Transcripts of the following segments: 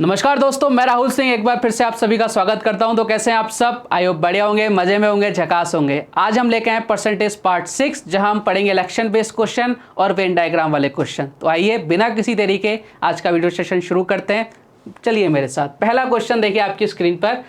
नमस्कार दोस्तों, मैं राहुल सिंह एक बार फिर से आप सभी का स्वागत करता हूं। तो कैसे हैं आप सब? आई होप बढ़िया होंगे, मजे में होंगे, झकास होंगे। आज हम लेके आए परसेंटेज पार्ट 6, जहां हम पढ़ेंगे इलेक्शन बेस्ड क्वेश्चन और वेन डायग्राम वाले क्वेश्चन। तो आइए बिना किसी देरी के आज का वीडियो सेशन शुरू करते हैं। चलिए मेरे साथ। पहला क्वेश्चन देखिए आपकी स्क्रीन पर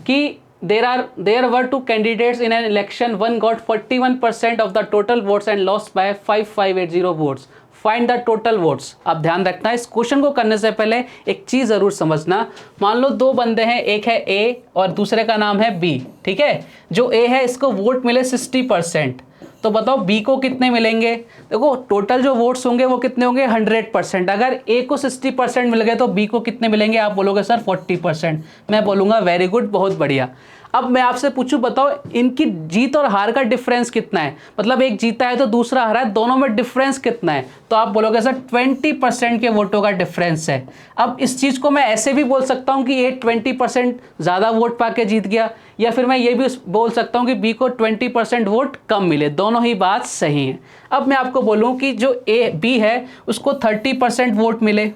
कि there were two candidates in an election. One got 41% of the total votes and lost by 5580 votes. Find the total votes. अब ध्यान रखना, इस क्वेश्चन को करने से पहले एक चीज जरूर समझना। मान लो दो बंदे हैं, एक है ए और दूसरे का नाम है बी, ठीक है। जो ए है इसको वोट मिले 60%, तो बताओ बी को कितने मिलेंगे। देखो टोटल जो वोट्स होंगे वो कितने होंगे, 100%। अगर ए को 60% मिल गए तो बी को कितने मिलेंगे? आप बोलोगे सर 40%। मैं बोलूँगा वेरी गुड, बहुत बढ़िया। अब मैं आपसे पूछूं, बताओ इनकी जीत और हार का डिफरेंस कितना है। मतलब एक जीता है तो दूसरा हारा है, दोनों में डिफरेंस कितना है? तो आप बोलोगे सर 20% के वोटों का डिफरेंस है। अब इस चीज़ को मैं ऐसे भी बोल सकता हूं कि ये 20% ज़्यादा वोट पाके जीत गया, या फिर मैं ये भी बोल सकता हूं कि बी को 20% वोट कम मिले। दोनों ही बात सही है। अब मैं आपको बोलूँ कि जो बी है उसको 30% वोट मिले,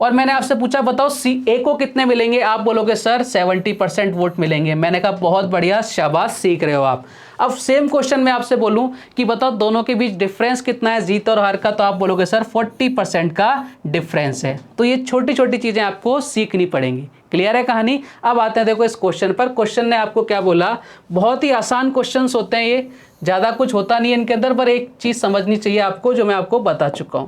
और मैंने आपसे पूछा बताओ ए को कितने मिलेंगे। आप बोलोगे सर 70% वोट मिलेंगे। मैंने कहा बहुत बढ़िया, शाबाश, सीख रहे हो आप। अब सेम क्वेश्चन मैं आपसे बोलूं कि बताओ दोनों के बीच डिफरेंस कितना है जीत और हार का, तो आप बोलोगे सर 40% का डिफरेंस है। तो ये छोटी छोटी चीजें आपको सीखनी पड़ेंगी। क्लियर है कहानी? अब आते हैं देखो इस क्वेश्चन पर। क्वेश्चन ने आपको क्या बोला, बहुत ही आसान क्वेश्चन होते हैं ये, ज्यादा कुछ होता नहीं है इनके अंदर, पर एक चीज समझनी चाहिए आपको जो मैं आपको बता चुका हूं।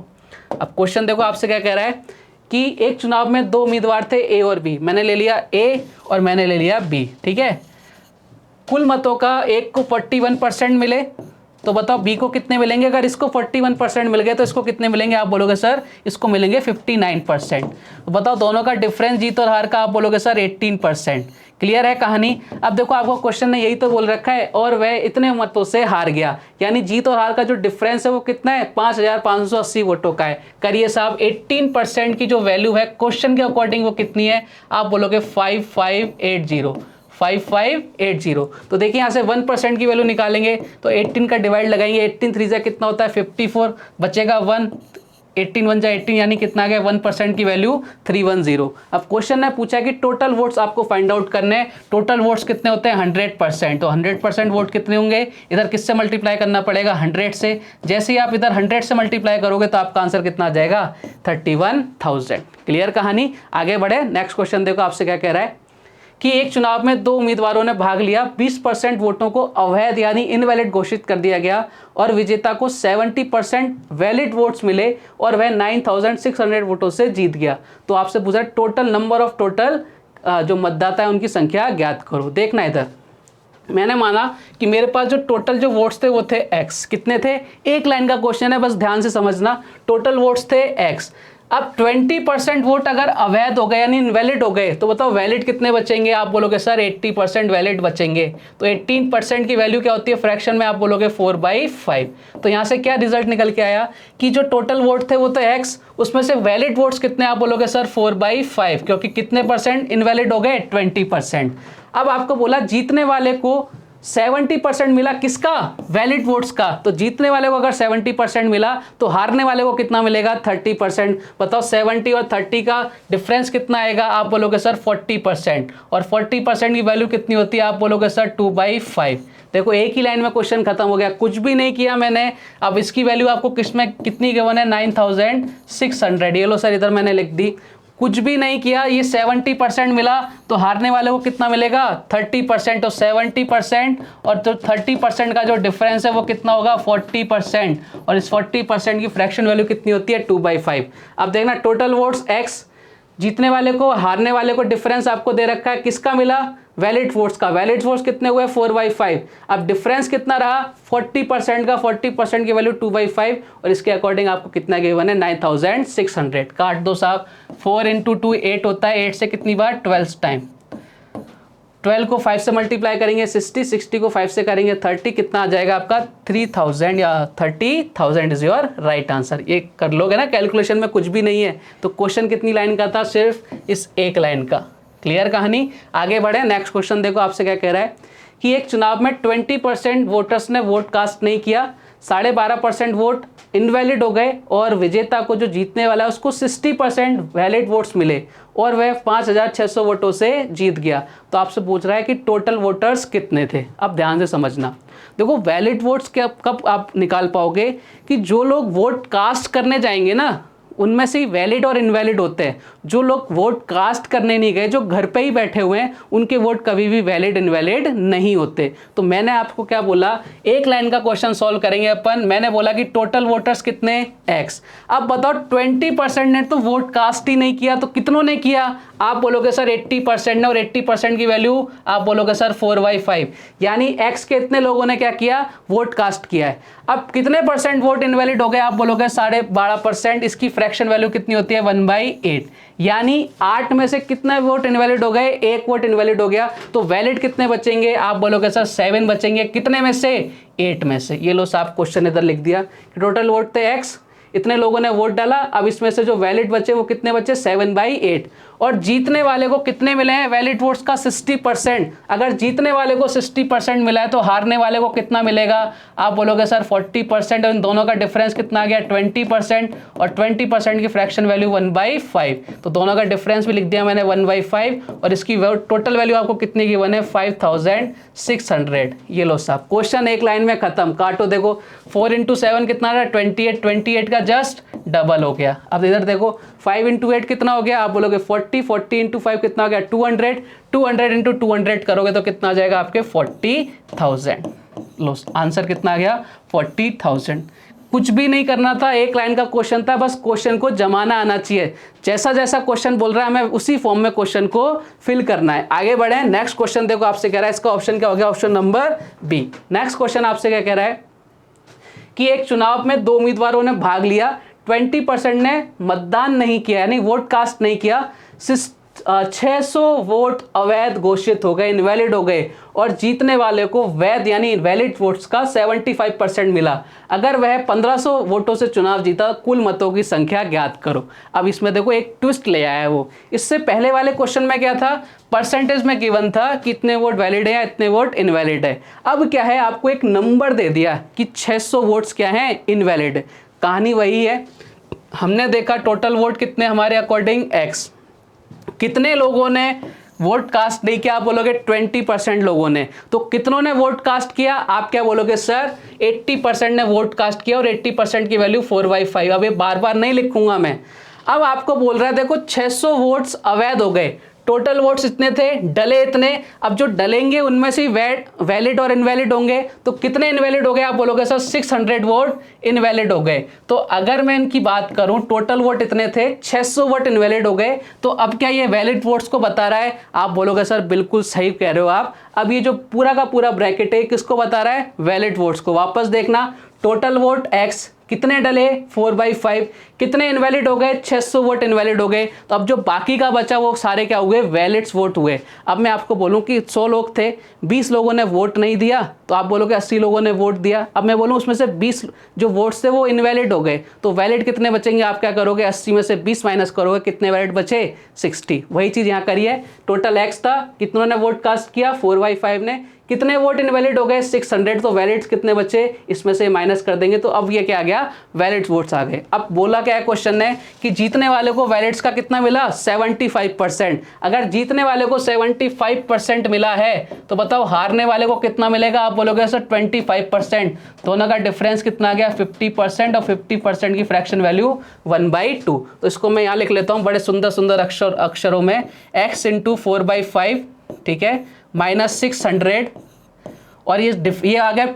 अब क्वेश्चन देखो आपसे क्या कह रहा है कि एक चुनाव में दो उम्मीदवार थे, ए और बी। मैंने ले लिया ए और मैंने ले लिया बी, ठीक है। कुल मतों का एक को 41% मिले, तो बताओ बी को कितने मिलेंगे। अगर इसको 41% मिल गए तो इसको कितने मिलेंगे? आप बोलोगे सर इसको मिलेंगे 59%। तो बताओ दोनों का डिफरेंस जीत और हार का, आप बोलोगे सर 18%। क्लियर है कहानी? अब देखो आपको क्वेश्चन ने यही तो बोल रखा है, और वह इतने मतों से हार गया, यानी जीत और हार का जो डिफरेंस है वो कितना है? 5580 वोटों का है। करिए साहब, 18% की जो वैल्यू है क्वेश्चन के अकॉर्डिंग वो कितनी है? आप बोलोगे 5580। तो देखिए यहाँ से 1% की वैल्यू निकालेंगे तो 18 का डिवाइड लगाएंगे, 18 3 जा कितना होता है 54, बचेगा 1, 18 1 जा 18, यानी कितना आ गया 1% की वैल्यू 310। अब क्वेश्चन ने पूछा कि टोटल वोट्स आपको फाइंड आउट करने हैं। टोटल वोट्स कितने होते हैं? 100%। तो 100% वोट कितने होंगे? इधर किससे मल्टीप्लाई करना पड़ेगा? 100 से। जैसे ही आप इधर 100 से मल्टीप्लाई करोगे तो आपका आंसर कितना आ जाएगा? 31,000। क्लियर कहानी? आगे बढ़े, नेक्स्ट क्वेश्चन देखो आपसे क्या कह रहा है कि एक चुनाव में दो उम्मीदवारों ने भाग लिया, 20% वोटों को अवैध यानी इनवैलिड घोषित कर दिया गया और विजेता को 70% वैलिड वोट्स मिले और वह 9600 वोटों से जीत गया। तो आपसे पूछा टोटल नंबर ऑफ जो मतदाता है उनकी संख्या ज्ञात करो। देखना इधर, मैंने माना कि मेरे पास जो टोटल जो वोट्स थे वो थे x। कितने थे? एक लाइन का क्वेश्चन है, बस ध्यान से समझना। टोटल वोट्स थे x। अब 20% वोट अगर अवैध हो गए यानी इनवैलिड हो गए, तो बताओ वैलिड कितने बचेंगे? आप बोलोगे सर 80% वैलिड बचेंगे। तो 18% की वैल्यू क्या होती है फ्रैक्शन में? आप बोलोगे 4/5। तो यहाँ से क्या रिजल्ट निकल के आया कि जो टोटल वोट थे वो तो x, उसमें से वैलिड वोट्स कितने? आप बोलोगे सर 4/5, क्योंकि कितने परसेंट इनवैलिड हो गए? 20%। अब आपको बोला जीतने वाले को 70% मिला, किसका? वैलिड वोट्स का। तो जीतने वाले को अगर 70% मिला तो हारने वाले को कितना मिलेगा? 30%। बताओ 70 और 30 का डिफरेंस कितना आएगा? आप बोलोगे सर 40%। और 40% की वैल्यू कितनी होती है? आप बोलोगे सर 2/5। देखो एक ही लाइन में क्वेश्चन खत्म हो गया, कुछ भी नहीं किया मैंने। अब इसकी वैल्यू आपको किसमें कितनी गिवन है? 9600। ये लो सर इधर मैंने लिख दी, कुछ भी नहीं किया। ये 70% मिला तो हारने वाले को कितना मिलेगा? 30%। तो 70% और तो 30% का जो डिफरेंस है वो कितना होगा? 40%। और इस 40% की फ्रैक्शन वैल्यू कितनी होती है? 2/5। अब देखना टोटल वोट्स x, जीतने वाले को हारने वाले को डिफरेंस आपको दे रखा है, किसका मिला? वैलिड वोट्स का। वैलिड वोट्स कितने हुए? 4/5। अब डिफरेंस कितना रहा? 40% का। 40% की वैल्यू 2/5 और इसके अकॉर्डिंग आपको कितना गिवन है? 9600। काट दो साहब, 4 × 2 8 होता है, 8 से कितनी बार? 12 टाइम। 12 को 5 से मल्टीप्लाई करेंगे 60, 60 को 5 से करेंगे 30, कितना आ जाएगा आपका? 3000 या 30,000 इज योर राइट आंसर। ये कर लोगे ना, कैलकुलेशन में कुछ भी नहीं है। तो क्वेश्चन कितनी लाइन का था? सिर्फ इस एक लाइन का। क्लियर कहानी? आगे बढ़े, नेक्स्ट क्वेश्चन देखो आपसे क्या कह रहा है कि एक चुनाव में 20% वोटर्स ने वोट कास्ट नहीं किया 12.5% वोट इनवैलिड हो गए और विजेता को, जो जीतने वाला है, उसको 60% वैलिड वोट्स मिले और वह 5,600 वोटों से जीत गया। तो आपसे पूछ रहा है कि टोटल वोटर्स कितने थे। अब ध्यान से समझना, देखो वैलिड वोट्स कब आप निकाल पाओगे कि जो लोग वोट कास्ट करने जाएंगे ना, उनमें से ही वैलिड और इनवैलिड होते हैं। जो लोग वोट कास्ट करने नहीं गए, जो घर पे ही बैठे हुए हैं, उनके वोट कभी भी वैलिड इनवैलिड नहीं होते। तो मैंने आपको क्या बोला, एक लाइन का क्वेश्चन सॉल्व करेंगे अपन। मैंने बोला कि टोटल वोटर्स कितने, x। अब बताओ 20% ने तो वोट कास्ट ही नहीं किया, तो कितनों ने किया? आप बोलोगे सर 80% ने, और 80% की वैल्यू आप बोलोगे सर 4/5, यानी x के इतने लोगों ने क्या किया, वोट कास्ट किया है। अब कितने परसेंट वोट इनवैलिड हो गए? आप बोलोगे 12.5%। इसकी फ्रैक्शन वैल्यू कितनी होती है, 1/8, यानी 8 में से कितने वोट इनवैलिड हो गए, 1 वोट इनवैलिड हो गया। तो वैलिड कितने बचेंगे? आप बोलोगे सर 7 बचेंगे। कितने में से? 8 में से। ये लो साहब क्वेश्चन इधर लिख दिया कि टोटल वोट थे x, इतने लोगों ने वोट डाला। अब इसमें से जो वैलिड बचे वो कितने बचे, 7/8। और जीतने वाले को कितने मिले हैं वैलिड वोट्स का, 60%। अगर जीतने वाले को 60% मिला है तो हारने वाले को कितना मिलेगा? आप बोलोगे सर 40%। और इन दोनों का डिफरेंस कितना आ गया, 20%। और 20% की फ्रैक्शन वैल्यू 1/5। तो दोनों का डिफरेंस भी लिख दिया मैंने 1/5। और इसकी टोटल वैल्यू आपको कितनी गिवन है, 5,600। ये लो साहब क्वेश्चन एक लाइन में खत्म। काटो, देखो 4 × 7 कितना रहा, 28। 28 का जस्ट डबल हो गया। अब इधर देखो 5 × 8 कितना हो गया, आप बोलोगे 40। 40 × 5 कितना हो गया, 200। 200 × 200 करोगे तो कितना आ जाएगा आपके, 40,000। लो आंसर कितना आ गया, 40,000। कुछ भी नहीं करना था, एक लाइन का क्वेश्चन था, बस क्वेश्चन को जमाना आना चाहिए। जैसा जैसा क्वेश्चन बोल रहा है हमें उसी फॉर्म में क्वेश्चन को फिल करना है। आगे बढ़े, नेक्स्ट क्वेश्चन देखो आपसे कह रहा है, इसका ऑप्शन क्या हो गया, option number B. Next question आपसे क्या कह रहा है कि एक चुनाव में 2 उम्मीदवारों ने भाग लिया, 20% ने मतदान नहीं किया, यानी वोट कास्ट नहीं किया। 600 वोट अवैध घोषित हो गए, इनवैलिड हो गए, और जीतने वाले को वैध यानी वैलिड वोट्स का 75% मिला। अगर वह 1500 वोटों से चुनाव जीता, कुल मतों की संख्या ज्ञात करो। अब इसमें देखो एक ट्विस्ट ले आया है वो। इससे पहले वाले क्वेश्चन में क्या था, परसेंटेज में गिवन था कि इतने वोट वैलिड है या इतने वोट इनवैलिड है। अब क्या है, आपको एक नंबर दे दिया कि 600 वोट्स क्या है, इनवैलिड। कहानी वही है, हमने देखा टोटल वोट कितने हमारे अकॉर्डिंग x, कितने लोगों ने वोट कास्ट नहीं किया, आप बोलोगे 20% लोगों ने। तो कितनों ने वोट कास्ट किया, आप क्या बोलोगे सर 80% ने वोट कास्ट किया, और 80% की वैल्यू 4/5। अब ये बार बार नहीं लिखूंगा मैं। अब आपको बोल रहा है देखो 600 वोट्स अवैध हो गए, टोटल वोट्स इतने थे, डले इतने। अब जो डलेंगे उनमें से वैलिड और इनवैलिड होंगे, तो कितने इनवैलिड हो गए, आप बोलोगे सर 600 वोट इनवैलिड हो गए। तो अगर मैं इनकी बात करूं, टोटल वोट इतने थे, 600 वोट इनवैलिड हो गए, तो अब क्या ये वैलिड वोट्स को बता रहा है? आप बोलोगे सर बिल्कुल सही कह रहे हो आप। अब ये जो पूरा का पूरा ब्रैकेट है किसको बता रहा है, वैलिड वोट्स को। वापस देखना, टोटल वोट x, कितने डले 4/5, कितने इनवैलिड हो गए, 600 वोट इनवैलिड हो गए। तो अब जो बाकी का बचा वो सारे क्या हुए, वैलिड्स वोट हुए। अब मैं आपको बोलूं कि 100 लोग थे, 20 लोगों ने वोट नहीं दिया, तो आप बोलोगे 80 लोगों ने वोट दिया। अब मैं बोलूं उसमें से 20 जो वोट्स थे वो इनवैलिड हो गए, तो वैलिड कितने बचेंगे, आप क्या करोगे, 80 में से 20 माइनस करोगे, कितने वैलिड बचे, 60। वही चीज़ यहाँ करिए, टोटल x था, कितनों ने वोट कास्ट किया, 4/5 ने, कितने वोट इनवैलिड हो गए, 600। तो वैलिड्स कितने बचे, इसमें से माइनस कर देंगे, तो अब ये क्या आ गया, वैलिड वोट्स आ गए। अब बोला क्या है क्वेश्चन ने कि जीतने वाले को वैलिड्स का कितना मिला, 75%। अगर जीतने वाले को 75% मिला है, तो बताओ हारने वाले को कितना मिलेगा, आप बोलोगे सर 25%। दोनों का डिफरेंस कितना आ गया, 50%, और 50% की फ्रैक्शन वैल्यू 1/2। तो इसको मैं यहाँ लिख लेता हूँ बड़े सुंदर सुंदर अक्षरों में, x × 4/5, ठीक है, -600। और ये आ गया,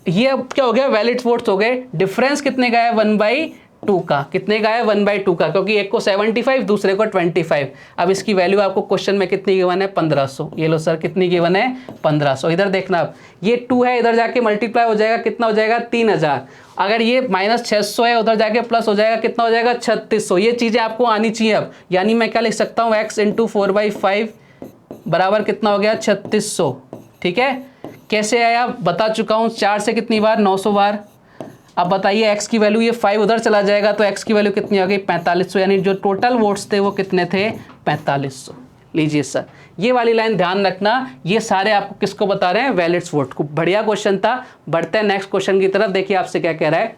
ये अब क्या हो गया, वैलिड वोट्स हो गए। डिफरेंस कितने का है, 1/2 का। कितने का है, 1/2 का, क्योंकि एक को 75 दूसरे को 25। अब इसकी वैल्यू आपको क्वेश्चन में कितनी गिवन है, 1500। ये लो सर कितनी गिवन है, 1500। इधर देखना, अब ये 2 है, इधर जाके मल्टीप्लाई हो जाएगा, कितना हो जाएगा, 3000। अगर ये -600 है, उधर जाके प्लस हो जाएगा, कितना हो जाएगा, 3600। ये चीज़ें आपको आनी चाहिए अब। यानी मैं क्या लिख सकता हूँ, x × 4/5 बराबर कितना हो गया, 3600। ठीक है, कैसे आया बता चुका हूँ, 4 से कितनी बार, 900 बार। अब बताइए x की वैल्यू, ये 5 उधर चला जाएगा तो x की वैल्यू कितनी आ गई, 4500। यानी जो टोटल वोट्स थे वो कितने थे, 4500। लीजिए सर, ये वाली लाइन ध्यान रखना, ये सारे आपको किसको बता रहे हैं, वैलिड्स वोट को। बढ़िया क्वेश्चन था। बढ़ते हैं नेक्स्ट क्वेश्चन की तरफ। देखिए आपसे क्या कह रहा है।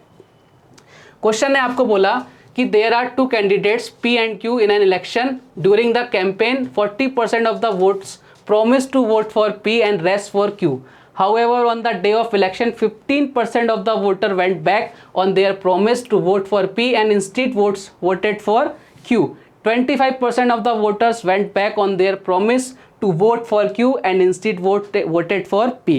क्वेश्चन ने आपको बोला कि there are two candidates P and Q in an election during the campaign 40% of the votes promised to vote for P and rest for Q. However, on the day of election, 15% of the voter went back on their promise to vote for P and instead voted for Q. 25% of the voters went back on their promise to vote for Q and instead voted for P.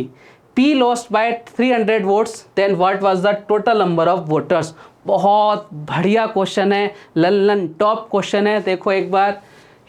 P lost by 300 votes. Then what was the total number of voters? बहुत बढ़िया question है, Lallan top question है। देखो एक बार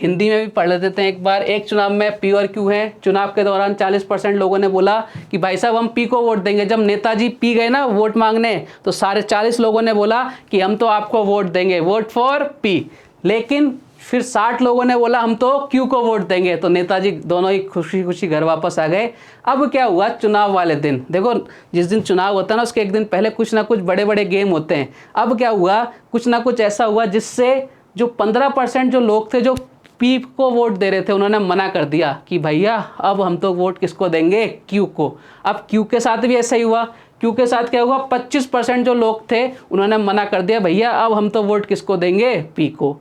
हिंदी में भी पढ़ लेते हैं एक बार। एक चुनाव में P और Q है। चुनाव के दौरान 40% लोगों ने बोला कि भाई साहब हम P को वोट देंगे। जब नेताजी P गए ना वोट मांगने, तो सारे 40 लोगों ने बोला कि हम तो आपको वोट देंगे, वोट फॉर P। लेकिन फिर 60 लोगों ने बोला हम तो Q को वोट देंगे। तो नेताजी दोनों ही खुशी खुशी घर वापस आ गए। अब क्या हुआ, चुनाव वाले दिन, देखो जिस दिन चुनाव होता है ना उसके एक दिन पहले कुछ ना कुछ बड़े बड़े गेम होते हैं। अब क्या हुआ, कुछ ना कुछ ऐसा हुआ जिससे जो 15% जो लोग थे जो P को वोट दे रहे थे, उन्होंने मना कर दिया कि भैया अब हम तो वोट किसको देंगे, Q को। अब Q के साथ भी ऐसा ही हुआ। Q के साथ क्या हुआ, 25% जो लोग थे उन्होंने मना कर दिया भैया अब हम तो वोट किसको देंगे, P को।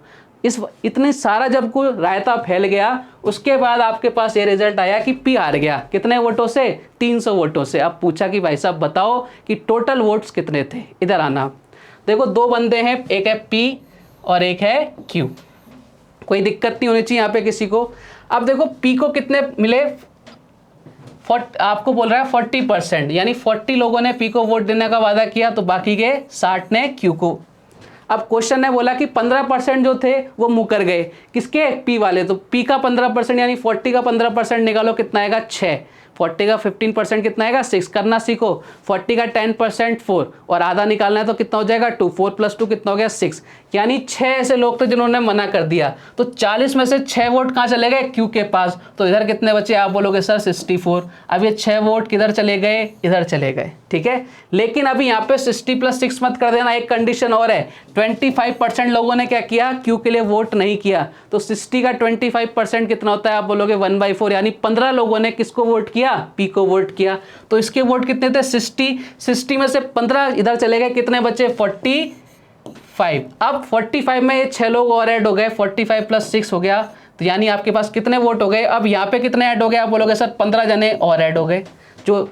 इतने सारा जब कोई रायता फैल गया, उसके बाद आपके पास ये रिजल्ट आया कि P हार गया। कितने वोटों से, 300 वोटों से। अब पूछा कि भाई साहब बताओ कि टोटल वोट्स कितने थे। इधर आना। देखो दो बंदे हैं, एक है P और एक है Q। कोई दिक्कत नहीं होनी चाहिए यहाँ पे किसी को। अब देखो P को कितने मिले, आपको बोल रहा है 40%, यानी 40 लोगों ने P को वोट देने का वादा किया, तो बाकी के 60 ने Q को। अब क्वेश्चन ने बोला कि 15% जो थे वो मुकर गए, किसके, P वाले। तो P का 15% यानी 40 का 15% निकालो, कितना आएगा, 6। 40 का 15% कितना आएगा, 6। करना सीखो। 40 का 10% 4 और आधा निकालना है तो कितना हो जाएगा, 2। 4 + 2 कितना हो गया, 6। यानी 6 ऐसे लोग थे जिन्होंने मना कर दिया। तो 40 में से 6 वोट कहाँ चले गए, Q के पास। तो इधर कितने बचे, आप बोलोगे सर 64। अब ये 6 वोट किधर चले गए, इधर चले गए, ठीक है। लेकिन अभी यहाँ पे 60 + 6 मत कर देना, एक कंडीशन और है। 25% लोगों ने क्या किया, Q के लिए वोट नहीं किया। तो 60 का 25% कितना होता है, आप बोलोगे 1/4, यानी 15 लोगों ने किसको वोट किया, P को वोट किया। तो इसके वोट कितने थे, 60 में से 15 इधर चले गए, कितने बचे, 45। अब 45 में ये 6 लोग और ऐड हो गए, 45 + 6 हो गया। तो यानी आपके पास कितने वोट हो गए। अब यहाँ पे कितने ऐड हो गए, आप बोलोगे सर 15 जने और ऐड हो गए। जो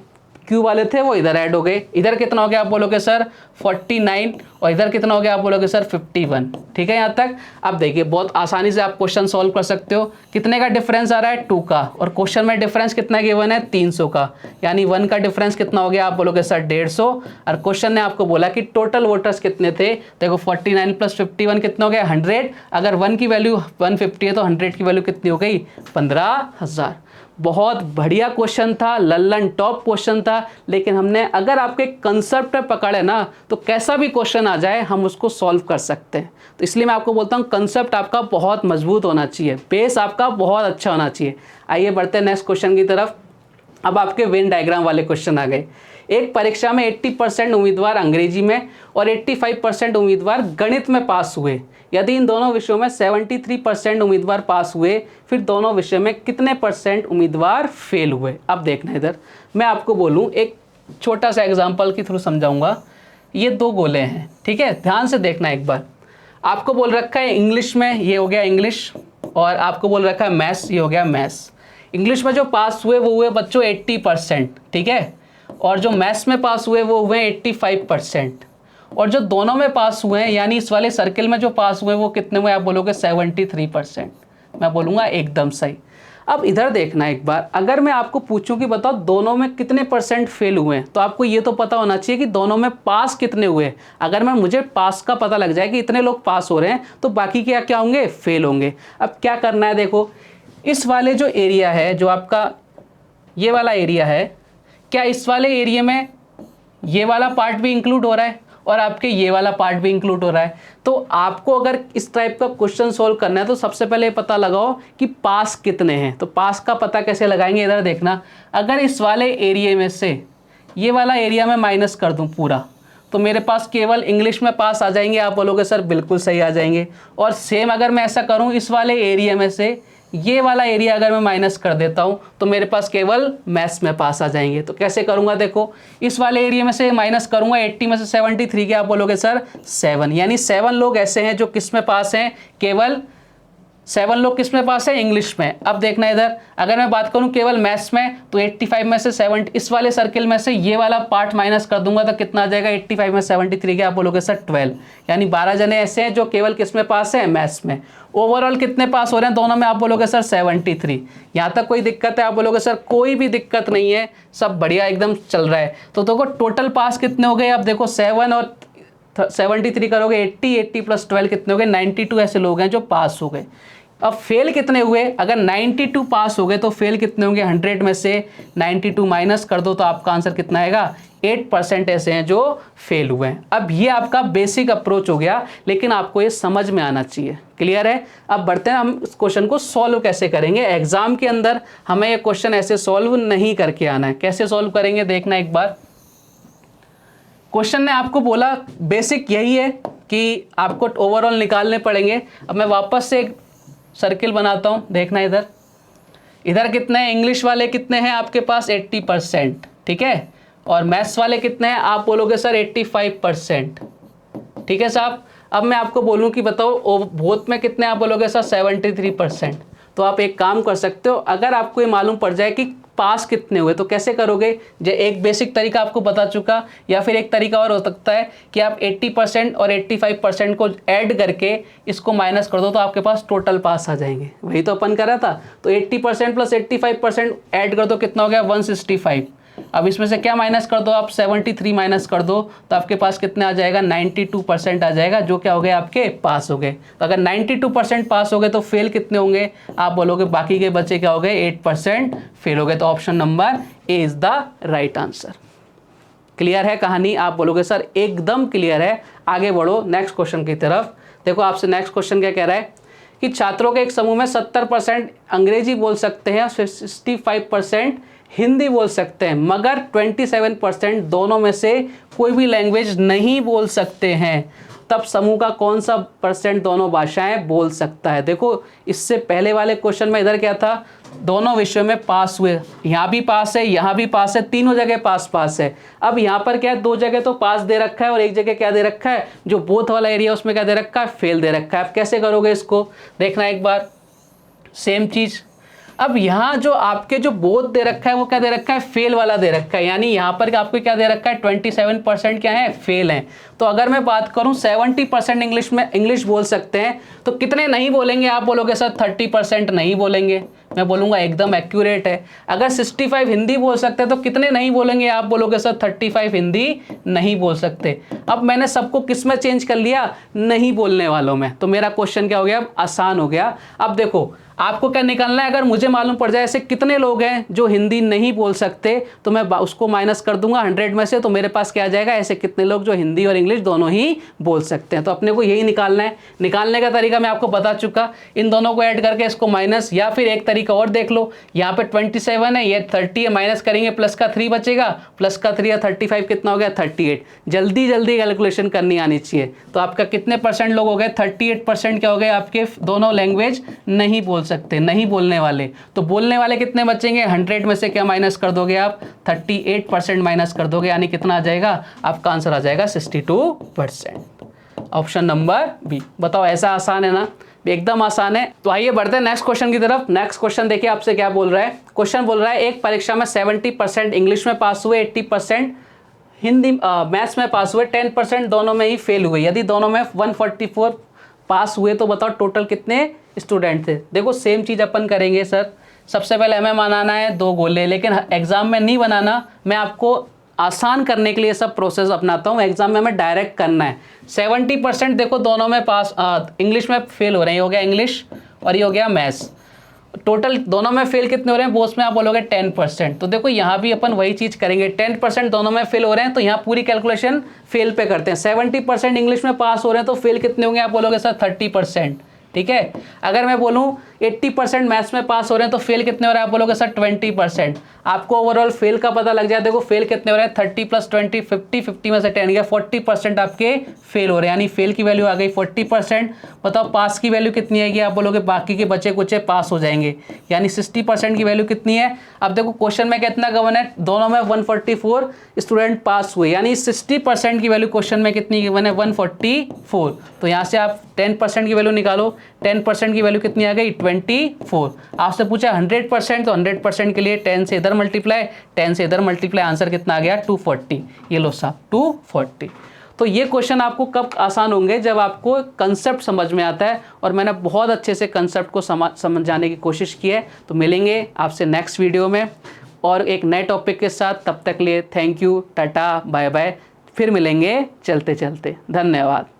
Q वाले थे वो इधर ऐड हो गए। इधर कितना हो गया, आप बोलोगे सर 49 और इधर कितना हो गया, आप बोलोगे सर 51। ठीक है यहाँ तक। अब देखिए बहुत आसानी से आप क्वेश्चन सॉल्व कर सकते हो। कितने का डिफरेंस आ रहा है, 2 का, और क्वेश्चन में डिफरेंस कितना गिवन है, 300 का, यानी 1 का डिफरेंस कितना हो गया, आप बोलोगे सर 150। और क्वेश्चन ने आपको बोला कि टोटल वोटर्स कितने थे। देखो 49 + 51 कितना हो गया, 100। अगर 1 की वैल्यू 150 है तो 100 की वैल्यू कितनी हो गई, 15,000। बहुत बढ़िया क्वेश्चन था, लल्लन टॉप क्वेश्चन था। लेकिन हमने अगर आपके कंसेप्ट पे पकड़े ना तो कैसा भी क्वेश्चन आ जाए हम उसको सॉल्व कर सकते हैं। तो इसलिए मैं आपको बोलता हूँ कंसेप्ट आपका बहुत मजबूत होना चाहिए, बेस आपका बहुत अच्छा होना चाहिए। आइए बढ़ते हैं नेक्स्ट क्वेश्चन की तरफ। अब आपके वेन डायग्राम वाले क्वेश्चन आ गए। एक परीक्षा में 80% उम्मीदवार अंग्रेजी में और 85% उम्मीदवार गणित में पास हुए। यदि इन दोनों विषयों में 73% उम्मीदवार पास हुए, फिर दोनों विषय में कितने % उम्मीदवार फेल हुए। अब देखना इधर, मैं आपको बोलूँ एक छोटा सा एग्जाम्पल के थ्रू समझाऊंगा। ये 2 गोले हैं, ठीक है, ध्यान से देखना एक बार। आपको बोल रखा है इंग्लिश में, ये हो गया इंग्लिश, और आपको बोल रखा है मैथ्स, ये हो गया मैथ्स। इंग्लिश में जो पास हुए वो हुए बच्चों 80%, ठीक है, और जो मैथ्स में पास हुए वो हुए 85%, और जो दोनों में पास हुए हैं यानी इस वाले सर्किल में जो पास हुए वो कितने हुए, आप बोलोगे 73%। मैं बोलूँगा एकदम सही। अब इधर देखना एक बार, अगर मैं आपको पूछूं कि बताओ दोनों में कितने % फेल हुए हैं, तो आपको ये तो पता होना चाहिए कि दोनों में पास कितने हुए। अगर मुझे पास का पता लग जाए कि इतने लोग पास हो रहे हैं तो बाकी क्या होंगे, फेल होंगे। अब क्या करना है, देखो इस वाले जो एरिया है, जो आपका ये वाला एरिया है, क्या इस वाले एरिया में ये वाला पार्ट भी इंक्लूड हो रहा है और आपके ये वाला पार्ट भी इंक्लूड हो रहा है। तो आपको अगर इस टाइप का क्वेश्चन सोल्व करना है तो सबसे पहले पता लगाओ कि पास कितने हैं। तो पास का पता कैसे लगाएंगे, इधर देखना। अगर इस वाले एरिया में से ये वाला एरिया में माइनस कर दूं पूरा, तो मेरे पास केवल इंग्लिश में पास आ जाएंगे। आप बोलोगे सर बिल्कुल सही आ जाएंगे। और सेम अगर मैं ऐसा करूं, इस वाले एरिया में से ये वाला एरिया अगर मैं माइनस कर देता हूँ तो मेरे पास केवल मैथ्स में पास आ जाएंगे। तो कैसे करूँगा, देखो इस वाले एरिया में से माइनस करूँगा, 80 में से 73 के आप बोलोगे सर 7, यानी 7 लोग ऐसे हैं जो किस में पास हैं, केवल 7 लोग किस में पास है, इंग्लिश में। अब देखना इधर, अगर मैं बात करूं केवल मैथ्स में तो 85 में से 70, इस वाले सर्किल में से ये वाला पार्ट माइनस कर दूंगा तो कितना आ जाएगा, 85 में 73 के आप बोलोगे सर 12, यानी 12 जने ऐसे हैं जो केवल किस में पास है, मैथ्स में। ओवरऑल कितने पास हो रहे हैं दोनों में, आप बोलोगे सर 73। यहाँ तक कोई दिक्कत है, आप बोलोगे सर कोई भी दिक्कत नहीं है, सब बढ़िया एकदम चल रहा है। तो देखो टोटल पास कितने हो गए, अब देखो 7 और 73 करोगे 80 प्लस 12 कितने हो गए, 92 ऐसे लोग हैं जो पास हो गए। अब फेल कितने हुए, अगर 92 पास हो गए तो फेल कितने होंगे, 100 में से 92 माइनस कर दो तो आपका आंसर कितना आएगा, 8% ऐसे हैं जो फेल हुए हैं। अब ये आपका बेसिक अप्रोच हो गया, लेकिन आपको ये समझ में आना चाहिए। क्लियर है। अब बढ़ते हैं, हम इस क्वेश्चन को सॉल्व कैसे करेंगे। एग्जाम के अंदर हमें ये क्वेश्चन ऐसे सॉल्व नहीं करके आना है। कैसे सॉल्व करेंगे देखना एक बार। क्वेश्चन ने आपको बोला बेसिक यही है कि आपको ओवरऑल निकालने पड़ेंगे। अब मैं वापस से एक सर्किल बनाता हूं, देखना इधर, इधर कितने हैं, इंग्लिश वाले कितने हैं आपके पास 80%, ठीक है, और मैथ्स वाले कितने हैं, आप बोलोगे सर 85%, ठीक है साहब। अब मैं आपको बोलूं कि बताओ बोथ में कितने, आप बोलोगे सर 73%। तो आप एक काम कर सकते हो, अगर आपको ये मालूम पड़ जाए कि पास कितने हुए तो कैसे करोगे, जो एक बेसिक तरीका आपको बता चुका, या फिर एक तरीका और हो सकता है कि आप 80% और 85% को ऐड करके इसको माइनस कर दो तो आपके पास टोटल पास आ जाएंगे। वही तो अपन कर रहा था। तो 80% प्लस 85% ऐड कर दो, कितना हो गया 165। अब इसमें से क्या माइनस कर दो आप, 73 माइनस कर दो तो आपके पास कितने आ जाएगा, 92% आ जाएगा, जो क्या हो गए आपके पास हो गए। तो अगर 92% पास हो गए तो फेल कितने होंगे, आप बोलोगे बाकी के बच्चे क्या हो गए, 8% फेल हो गए। तो option number A is the right answer. Clear है कहानी, आप बोलोगे सर एकदम क्लियर है। आगे बढ़ो नेक्स्ट क्वेश्चन की तरफ। देखो आपसे नेक्स्ट क्वेश्चन क्या कह रहा है कि छात्रों के एक समूह में 70% अंग्रेजी बोल सकते हैं, 65% हिंदी बोल सकते हैं, मगर 27% दोनों में से कोई भी लैंग्वेज नहीं बोल सकते हैं। तब समूह का कौन सा परसेंट दोनों भाषाएं बोल सकता है। देखो इससे पहले वाले क्वेश्चन में इधर क्या था, दोनों विषयों में पास हुए, यहाँ भी पास है, यहाँ भी पास है, तीनों जगह पास है। अब यहाँ पर क्या है, 2 जगह तो पास दे रखा है और एक जगह क्या दे रखा है, जो बोथ वाला एरिया उसमें क्या दे रखा है, फेल दे रखा है। अब कैसे करोगे इसको, देखना एक बार सेम चीज़। अब यहाँ जो आपके जो बोथ दे रखा है वो क्या दे रखा है, फेल वाला दे रखा है, यानी यहाँ पर आपको क्या दे रखा है, 27% क्या है, फेल हैं। तो अगर मैं बात करूँ 70% इंग्लिश बोल सकते हैं तो कितने नहीं बोलेंगे, आप बोलोगे सर 30% नहीं बोलेंगे, मैं बोलूँगा एकदम एक्यूरेट है। अगर 65 हिंदी बोल सकते हैं तो कितने नहीं बोलेंगे, आप बोलोगे सर 35 हिंदी नहीं बोल सकते। अब मैंने सबको किस में चेंज कर लिया, नहीं बोलने वालों में। तो मेरा क्वेश्चन क्या हो गया, आसान हो गया। अब देखो आपको क्या निकालना है, अगर मुझे मालूम पड़ जाए ऐसे कितने लोग हैं जो हिंदी नहीं बोल सकते तो मैं उसको माइनस कर दूंगा 100 में से, तो मेरे पास क्या आ जाएगा, ऐसे कितने लोग जो हिंदी और इंग्लिश दोनों ही बोल सकते हैं। तो अपने को यही निकालना है। निकालने का तरीका मैं आपको बता चुका, इन दोनों को ऐड करके इसको माइनस, या फिर एक तरीका और देख लो, यहाँ पे 27 है, ये 30 है, माइनस करेंगे प्लस का 3 बचेगा, प्लस का 3 या 35 कितना हो गया, 38। जल्दी जल्दी कैलकुलेशन करनी आनी चाहिए। तो आपका कितने परसेंट लोग हो गए, 38% क्या हो गए आपके दोनों लैंग्वेज नहीं बोल सकते, नहीं बोलने वाले। तो बोलने वाले कितने बचेंगे, 100 में से क्या माइनस कर दोगे आप, 38% माइनस कर दोगे, यानी कितना आ जाएगा, आपका आंसर आ जाएगा 62%। Option number B. बताओ ऐसा आसान है ना, एकदम आसान है। तो आइए बढ़ते हैं नेक्स्ट क्वेश्चन की तरफ। नेक्स्ट क्वेश्चन देखिए आपसे क्या बोल रहा है। क्वेश्चन बोल रहा है एक परीक्षा में 70% इंग्लिश में पास हुए, 80% हिंदी मैथ्स में पास हुए, 10% दोनों में ही फेल हुए। यदि दोनों में 144 पास हुए तो बताओ टोटल कितने स्टूडेंट थे। देखो सेम चीज़ अपन करेंगे सर, सबसे पहले हमें बनाना है 2 गोले, लेकिन एग्जाम में नहीं बनाना, मैं आपको आसान करने के लिए सब प्रोसेस अपनाता हूँ। एग्जाम में हमें डायरेक्ट करना है। 70% देखो दोनों में पास, इंग्लिश में फेल हो रहे हैं, ये हो गया इंग्लिश और ये हो गया मैथ्स। टोटल दोनों में फेल कितने हो रहे हैं, बोथ में आप बोलोगे 10%। तो देखो यहाँ भी अपन वही चीज़ करेंगे, 10% दोनों में फेल हो रहे हैं तो यहाँ पूरी कैलकुलेशन फेल पे करते हैं। 70% इंग्लिश में पास हो रहे हैं तो फेल कितने होंगे, आप बोलोगे सर 30%। ठीक है। अगर मैं बोलूँ 80% मैथ्स में पास हो रहे हैं तो फेल कितने हो रहे हैं? आप बोलोगे सर 20%। आपको ओवरऑल फेल का पता लग जाए। देखो फेल कितने हो रहे हैं? 30 + 20 50, 50 में से 10 गया, 40% आपके फेल हो रहे हैं, यानी फेल की वैल्यू आ गई 40%। बताओ पास की वैल्यू कितनी आएगी? आप बोलोगे बाकी के बचे कुछ पास हो जाएंगे, यानी 60% की वैल्यू कितनी है? अब देखो क्वेश्चन में कितना गिवन है? दोनों में 144 स्टूडेंट पास हुए, यानी 60% की वैल्यू क्वेश्चन में कितनी गिवन है? 144। तो यहाँ से आप 10% की वैल्यू निकालो। 10% की वैल्यू कितनी आ गई? 24। आपसे पूछा 100%, तो 100% के लिए 10 से इधर मल्टीप्लाई, 10 से इधर मल्टीप्लाई, आंसर कितना आ गया? 240। ये लो साहब 240। तो ये क्वेश्चन आपको कब आसान होंगे? जब आपको कंसेप्ट समझ में आता है, और मैंने बहुत अच्छे से कंसेप्ट को समझाने की कोशिश की है। तो मिलेंगे आपसे नेक्स्ट वीडियो में और एक नए टॉपिक के साथ। तब तक लिए thank you, tata, bye bye. फिर मिलेंगे चलते चलते। धन्यवाद।